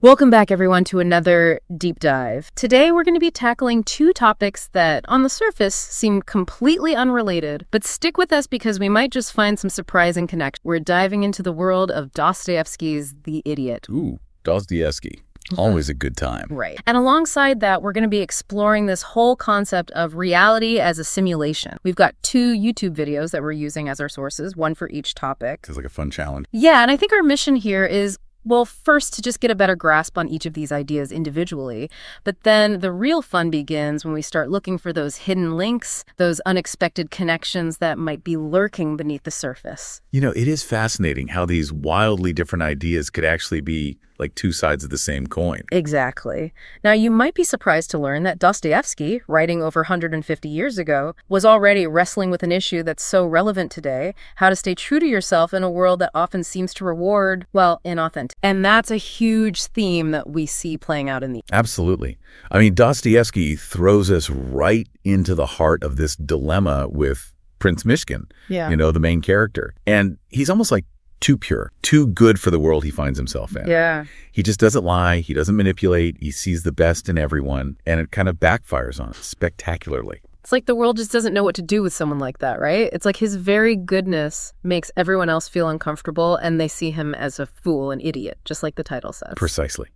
Welcome back, everyone, to another deep dive. Today, we're going to be tackling two topics that, on the surface, seem completely unrelated, but stick with us because we might just find some surprising connections. We're diving into the world of Dostoevsky's The Idiot. Ooh, Dostoevsky. Always a good time. Right. And alongside that, we're going to be exploring this whole concept of reality as a simulation. We've got two YouTube videos that we're using as our sources, one for each topic. It's like a fun challenge. Yeah, and I think our mission here is, well, first, to just get a better grasp on each of these ideas individually. But then the real fun begins when we start looking for those hidden links, those unexpected connections that might be lurking beneath the surface. You know, it is fascinating how these wildly different ideas could actually be like two sides of the same coin. Exactly. Now, you might be surprised to learn that Dostoevsky, writing over 150 years ago, was already wrestling with an issue that's so relevant today: how to stay true to yourself in a world that often seems to reward, well, inauthentic. And that's a huge theme that we see playing out in the... Absolutely. I mean, Dostoevsky throws us right into the heart of this dilemma with Prince Myshkin, the main character. And he's almost like too pure, too good for the world he finds himself in. Yeah. He just doesn't lie. He doesn't manipulate. He sees the best in everyone, and it kind of backfires on him spectacularly. It's like the world just doesn't know what to do with someone like that, right? It's like his very goodness makes everyone else feel uncomfortable, and they see him as a fool, an idiot, just like the title says. Precisely.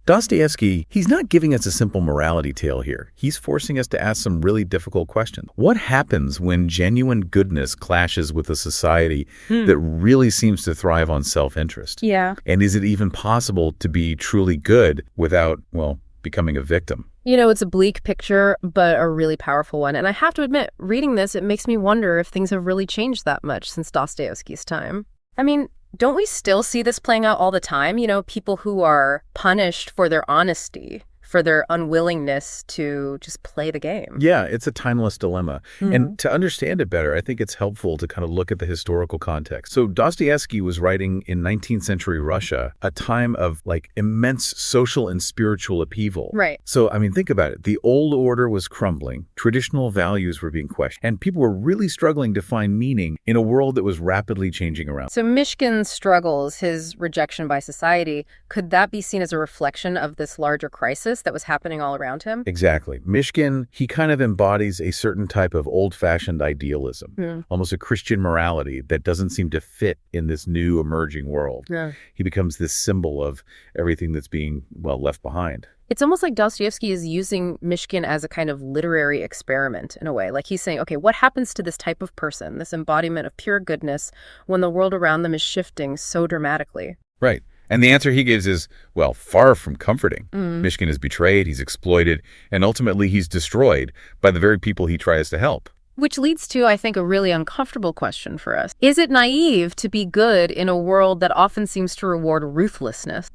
Dostoevsky, he's not giving us a simple morality tale here. He's forcing us to ask some really difficult questions. What happens when genuine goodness clashes with a society that really seems to thrive on self-interest? Yeah. And is it even possible to be truly good without, well, becoming a victim? You know, it's a bleak picture, but a really powerful one. And I have to admit, reading this, it makes me wonder if things have really changed that much since Dostoevsky's time. I mean, don't we still see this playing out all the time? You know, people who are punished for their honesty, for their unwillingness to just play the game. Yeah, it's a timeless dilemma. And to understand it better, I think it's helpful to kind of look at the historical context. So Dostoevsky was writing in 19th century Russia, a time of like immense social and spiritual upheaval. Right. So, I mean, think about it. The old order was crumbling. Traditional values were being questioned. And people were really struggling to find meaning in a world that was rapidly changing around. So Myshkin's struggles, his rejection by society, could that be seen as a reflection of this larger crisis that was happening all around him? Exactly. Myshkin, he kind of embodies a certain type of old-fashioned idealism, almost a Christian morality that doesn't seem to fit in this new emerging world. Yeah. He becomes this symbol of everything that's being, well, left behind. It's almost like Dostoevsky is using Myshkin as a kind of literary experiment in a way. Like he's saying, okay, what happens to this type of person, this embodiment of pure goodness, when the world around them is shifting so dramatically? Right. And the answer he gives is, well, far from comforting. Myshkin is betrayed, he's exploited, and ultimately he's destroyed by the very people he tries to help. Which leads to, I think, a really uncomfortable question for us. Is it naive to be good in a world that often seems to reward ruthlessness?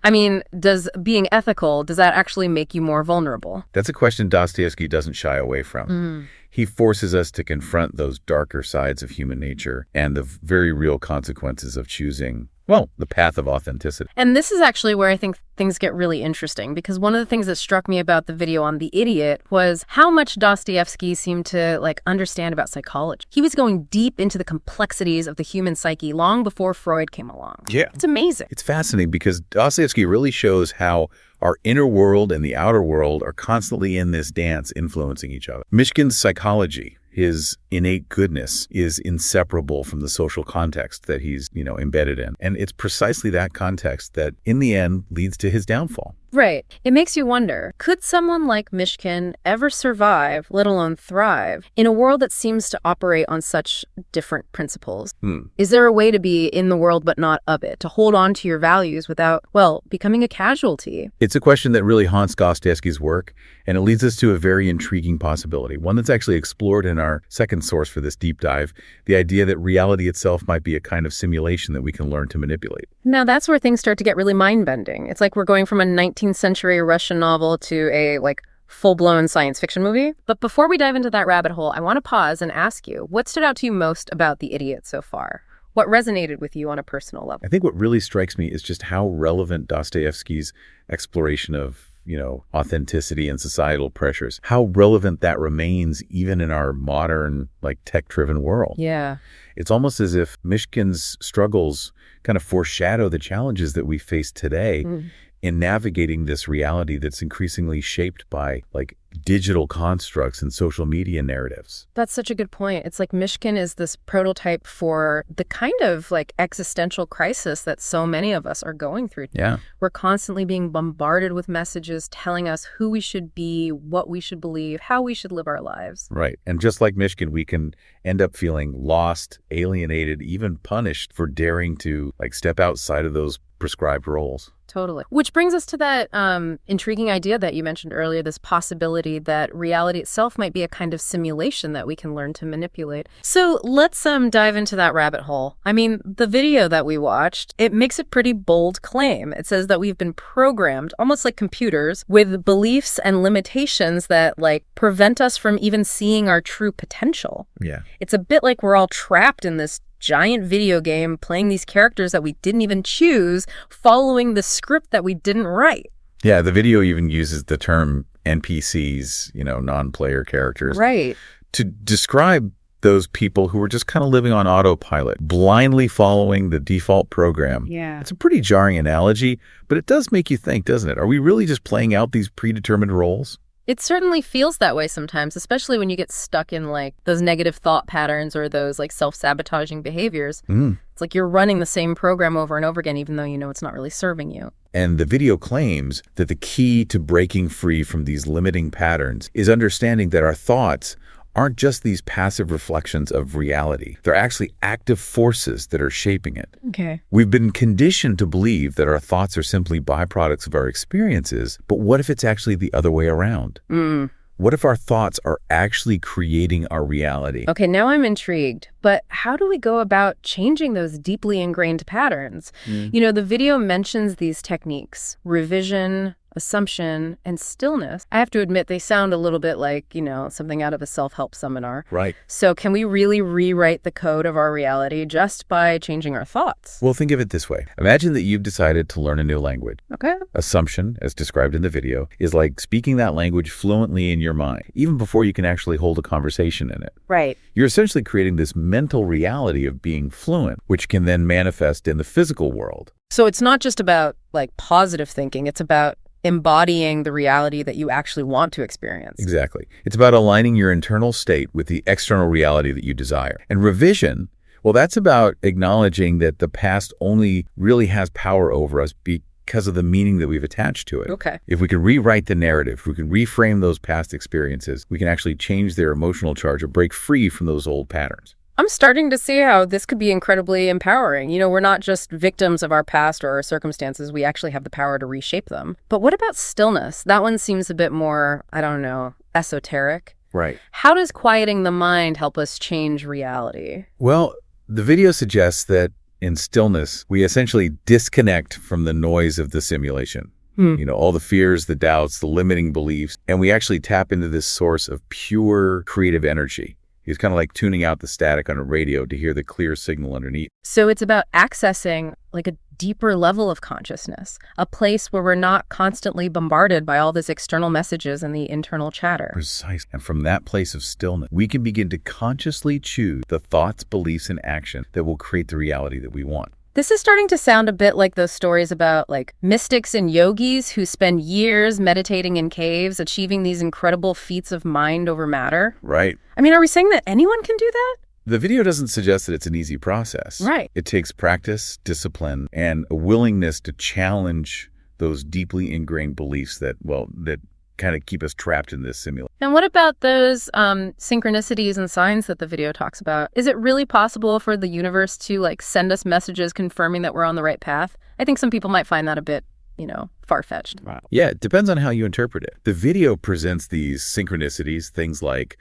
I mean, does being ethical, does that actually make you more vulnerable? That's a question Dostoevsky doesn't shy away from. He forces us to confront those darker sides of human nature and the very real consequences of choosing, well, the path of authenticity. And this is actually where I think things get really interesting, because one of the things that struck me about the video on The Idiot was how much Dostoevsky seemed to understand about psychology. He was going deep into the complexities of the human psyche long before Freud came along. Yeah. It's amazing. It's fascinating because Dostoevsky really shows how our inner world and the outer world are constantly in this dance influencing each other. Myshkin's psychology, his innate goodness, is inseparable from the social context that he's, embedded in. And it's precisely that context that, in the end, leads to his downfall. Right. It makes you wonder, could someone like Myshkin ever survive, let alone thrive, in a world that seems to operate on such different principles? Is there a way to be in the world but not of it, to hold on to your values without, well, becoming a casualty? It's a question that really haunts Dostoevsky's work, and it leads us to a very intriguing possibility, one that's actually explored in our second source for this deep dive, the idea that reality itself might be a kind of simulation that we can learn to manipulate. Now, that's where things start to get really mind-bending. It's like we're going from a 19th century Russian novel to a, full-blown science fiction movie. But before we dive into that rabbit hole, I want to pause and ask you, what stood out to you most about The Idiot so far? What resonated with you on a personal level? I think what really strikes me is just how relevant Dostoevsky's exploration of authenticity and societal pressures, how relevant that remains even in our modern, tech-driven world. Yeah. It's almost as if Myshkin's struggles kind of foreshadow the challenges that we face today in navigating this reality that's increasingly shaped by like digital constructs and social media narratives. That's such a good point. It's like Myshkin is this prototype for the kind of like existential crisis that so many of us are going through. Yeah. We're constantly being bombarded with messages telling us who we should be, what we should believe, how we should live our lives. Right. And just like Myshkin, we can end up feeling lost, alienated, even punished for daring to like step outside of those prescribed roles. Totally. Which brings us to that intriguing idea that you mentioned earlier, this possibility that reality itself might be a kind of simulation that we can learn to manipulate. So let's dive into that rabbit hole. I mean, the video that we watched, it makes a pretty bold claim. It says that we've been programmed, almost like computers, with beliefs and limitations that like prevent us from even seeing our true potential. Yeah. It's a bit like we're all trapped in this giant video game playing these characters that we didn't even choose, following the script that we didn't write. Yeah, the video even uses the term NPCs, non-player characters. Right. To describe those people who were just kind of living on autopilot, blindly following the default program. Yeah. It's a pretty jarring analogy, but it does make you think, doesn't it? Are we really just playing out these predetermined roles? It certainly feels that way sometimes, especially when you get stuck in like those negative thought patterns or those like self-sabotaging behaviors. It's like you're running the same program over and over again, even though you know it's not really serving you. And the video claims that the key to breaking free from these limiting patterns is understanding that our thoughts aren't just these passive reflections of reality. They're actually active forces that are shaping it. Okay. We've been conditioned to believe that our thoughts are simply byproducts of our experiences, but what if it's actually the other way around? What if our thoughts are actually creating our reality? Okay, now I'm intrigued. But how do we go about changing those deeply ingrained patterns? The video mentions these techniques: revision, assumption, and stillness. I have to admit, they sound a little bit like, something out of a self-help seminar. Right. So can we really rewrite the code of our reality just by changing our thoughts? Well, think of it this way. Imagine that you've decided to learn a new language. Okay. Assumption, as described in the video, is like speaking that language fluently in your mind, even before you can actually hold a conversation in it. Right. You're essentially creating this mental reality of being fluent, which can then manifest in the physical world. So it's not just about like positive thinking, it's about embodying the reality that you actually want to experience. Exactly. It's about aligning your internal state with the external reality that you desire. And revision, well, that's about acknowledging that the past only really has power over us because of the meaning that we've attached to it. Okay. If we can rewrite the narrative, if we can reframe those past experiences, we can actually change their emotional charge or break free from those old patterns. I'm starting to see how this could be incredibly empowering. We're not just victims of our past or our circumstances. We actually have the power to reshape them. But what about stillness? That one seems a bit more, esoteric. Right. How does quieting the mind help us change reality? Well, the video suggests that in stillness, we essentially disconnect from the noise of the simulation. All the fears, the doubts, the limiting beliefs, and we actually tap into this source of pure creative energy. It's kind of like tuning out the static on a radio to hear the clear signal underneath. So it's about accessing like a deeper level of consciousness, a place where we're not constantly bombarded by all these external messages and the internal chatter. Precisely. And from that place of stillness, we can begin to consciously choose the thoughts, beliefs, and action that will create the reality that we want. This is starting to sound a bit like those stories about like mystics and yogis who spend years meditating in caves, achieving these incredible feats of mind over matter. Right. I mean, are we saying that anyone can do that? The video doesn't suggest that it's an easy process. Right. It takes practice, discipline, and a willingness to challenge those deeply ingrained beliefs that kind of keep us trapped in this simulation. And what about those synchronicities and signs that the video talks about? Is it really possible for the universe to like send us messages confirming that we're on the right path? I think some people might find that a bit, far-fetched. Wow. Yeah, it depends on how you interpret it. The video presents these synchronicities, things like,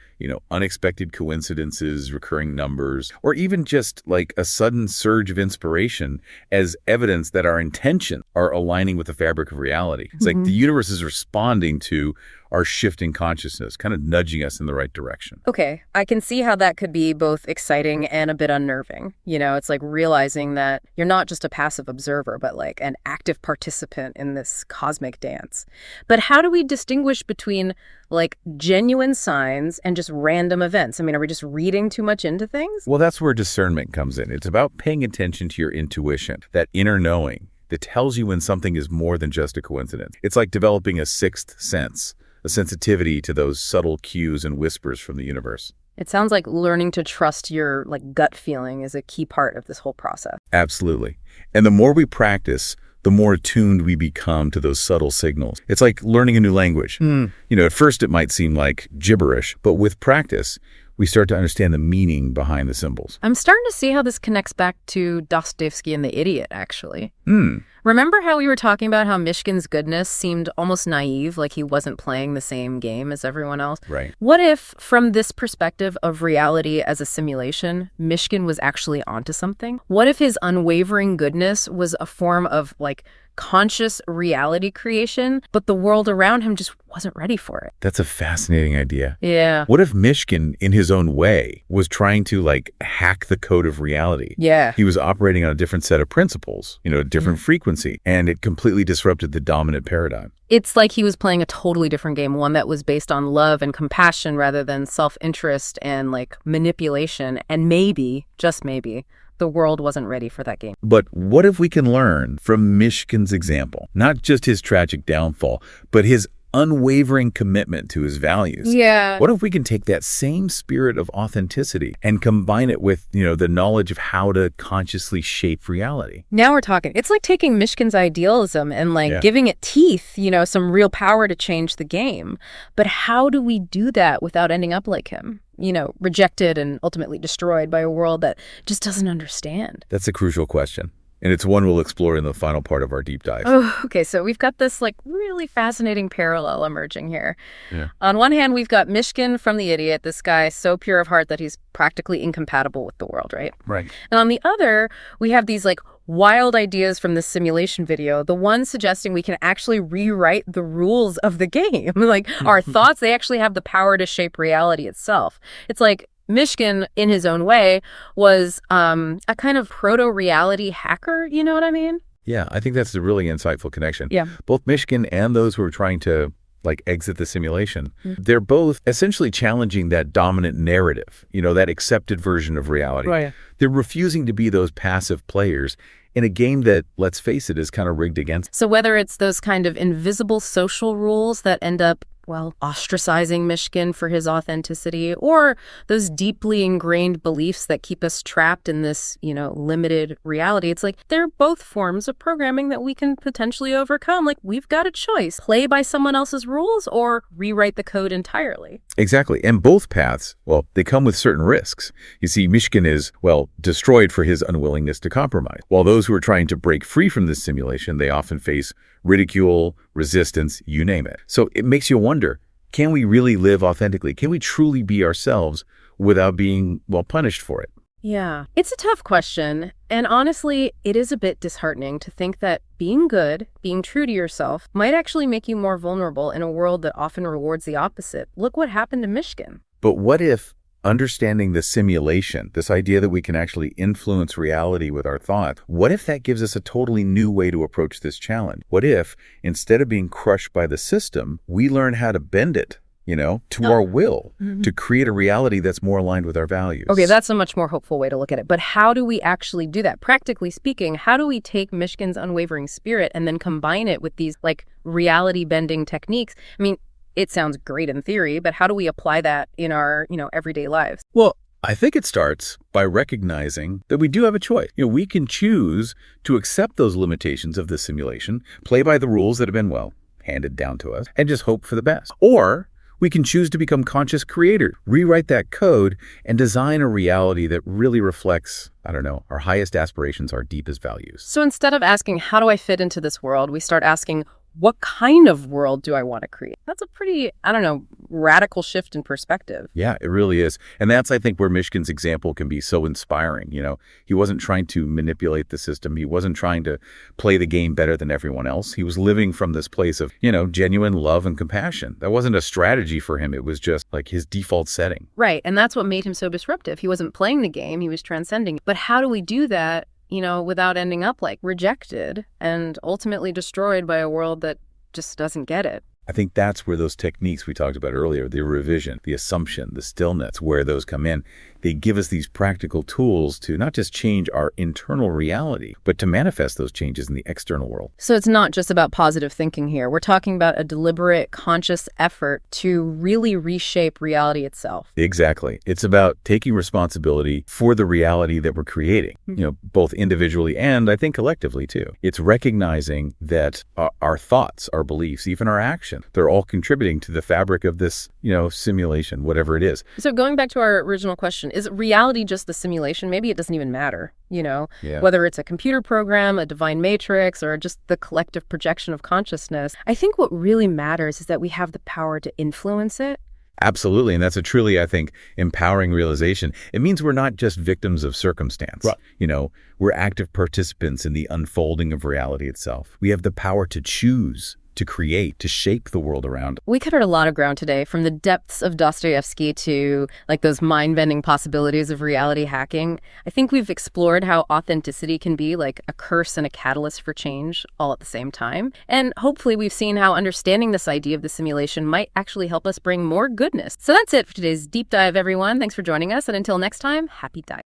unexpected coincidences, recurring numbers, or even just like a sudden surge of inspiration as evidence that our intentions are aligning with the fabric of reality. It's like the universe is responding to our shifting consciousness, kind of nudging us in the right direction. Okay, I can see how that could be both exciting and a bit unnerving. It's like realizing that you're not just a passive observer, but like an active participant in this cosmic dance. But how do we distinguish between like genuine signs and just random events? I mean, are we just reading too much into things? Well, that's where discernment comes in. It's about paying attention to your intuition, that inner knowing. that tells you when something is more than just a coincidence. It's like developing a sixth sense, a sensitivity to those subtle cues and whispers from the universe. It sounds like learning to trust your gut feeling is a key part of this whole process. Absolutely. And the more we practice, the more attuned we become to those subtle signals. It's like learning a new language. At first it might seem like gibberish, but with practice, we start to understand the meaning behind the symbols. I'm starting to see how this connects back to Dostoevsky and the Idiot, actually. Remember how we were talking about how Myshkin's goodness seemed almost naive, like he wasn't playing the same game as everyone else? Right. What if, from this perspective of reality as a simulation, Myshkin was actually onto something? What if his unwavering goodness was a form of, conscious reality creation, but the world around him just wasn't ready for it? That's a fascinating idea. Yeah. What if Myshkin, in his own way, was trying to, hack the code of reality? Yeah. He was operating on a different set of principles, a different frequency, and it completely disrupted the dominant paradigm. It's like he was playing a totally different game, one that was based on love and compassion rather than self-interest and, manipulation. And maybe, just maybe, the world wasn't ready for that game. But what if we can learn from Myshkin's example? Not just his tragic downfall, but his unwavering commitment to his values. Yeah. What if we can take that same spirit of authenticity and combine it with, the knowledge of how to consciously shape reality? Now we're talking. It's like taking Myshkin's idealism and giving it teeth, some real power to change the game. But how do we do that without ending up like him? Rejected and ultimately destroyed by a world that just doesn't understand? That's a crucial question. And it's one we'll explore in the final part of our deep dive. Oh, okay. So we've got this really fascinating parallel emerging here. Yeah. On one hand, we've got Myshkin from The Idiot, this guy so pure of heart that he's practically incompatible with the world, right? Right. And on the other, we have these wild ideas from this simulation video, the one suggesting we can actually rewrite the rules of the game. Our thoughts, they actually have the power to shape reality itself. It's like Myshkin, in his own way, was a kind of proto-reality hacker, you know what I mean? Yeah, I think that's a really insightful connection. Yeah. Both Myshkin and those who are trying to exit the simulation, they're both essentially challenging that dominant narrative, that accepted version of reality. Right. They're refusing to be those passive players in a game that, let's face it, is kind of rigged against. So whether it's those kind of invisible social rules that end up ostracizing Myshkin for his authenticity, or those deeply ingrained beliefs that keep us trapped in this, limited reality. It's they're both forms of programming that we can potentially overcome. We've got a choice: play by someone else's rules or rewrite the code entirely. Exactly. And both paths, they come with certain risks. You see, Myshkin is, destroyed for his unwillingness to compromise, while those who are trying to break free from this simulation, they often face ridicule, resistance, you name it. So it makes you wonder, can we really live authentically? Can we truly be ourselves without being, punished for it? Yeah, it's a tough question. And honestly, it is a bit disheartening to think that being good, being true to yourself, might actually make you more vulnerable in a world that often rewards the opposite. Look what happened to Myshkin. But what if understanding the simulation, this idea that we can actually influence reality with our thoughts, what if that gives us a totally new way to approach this challenge? What if, instead of being crushed by the system, we learn how to bend it, to our will, to create a reality that's more aligned with our values? Okay, that's a much more hopeful way to look at it. But how do we actually do that? Practically speaking, how do we take Myshkin's unwavering spirit and then combine it with these, reality-bending techniques? I mean, it sounds great in theory, but how do we apply that in our, everyday lives? Well, I think it starts by recognizing that we do have a choice. We can choose to accept those limitations of the simulation, play by the rules that have been, handed down to us, and just hope for the best. Or we can choose to become conscious creators, rewrite that code, and design a reality that really reflects, our highest aspirations, our deepest values. So instead of asking, how do I fit into this world, we start asking, what kind of world do I want to create? That's a pretty, radical shift in perspective. Yeah, it really is. And that's, I think, where Myshkin's example can be so inspiring. He wasn't trying to manipulate the system. He wasn't trying to play the game better than everyone else. He was living from this place of, genuine love and compassion. That wasn't a strategy for him. It was just his default setting. Right. And that's what made him so disruptive. He wasn't playing the game. He was transcending. But how do we do that, without ending up rejected and ultimately destroyed by a world that just doesn't get it? I think that's where those techniques we talked about earlier, the revision, the assumption, the stillness, where those come in. They give us these practical tools to not just change our internal reality, but to manifest those changes in the external world. So it's not just about positive thinking here. We're talking about a deliberate, conscious effort to really reshape reality itself. Exactly. It's about taking responsibility for the reality that we're creating, both individually and I think collectively too. It's recognizing that our thoughts, our beliefs, even our actions, they're all contributing to the fabric of this, simulation, whatever it is. So going back to our original question, is reality just the simulation? Maybe it doesn't even matter, Yeah. whether it's a computer program, a divine matrix, or just the collective projection of consciousness. I think what really matters is that we have the power to influence it. Absolutely. And that's a truly, I think, empowering realization. It means we're not just victims of circumstance. Right. We're active participants in the unfolding of reality itself. We have the power to choose, to create, to shape the world around. We covered a lot of ground today, from the depths of Dostoevsky to those mind-bending possibilities of reality hacking. I think we've explored how authenticity can be like a curse and a catalyst for change all at the same time. And hopefully we've seen how understanding this idea of the simulation might actually help us bring more goodness. So that's it for today's deep dive, everyone. Thanks for joining us. And until next time, happy diving.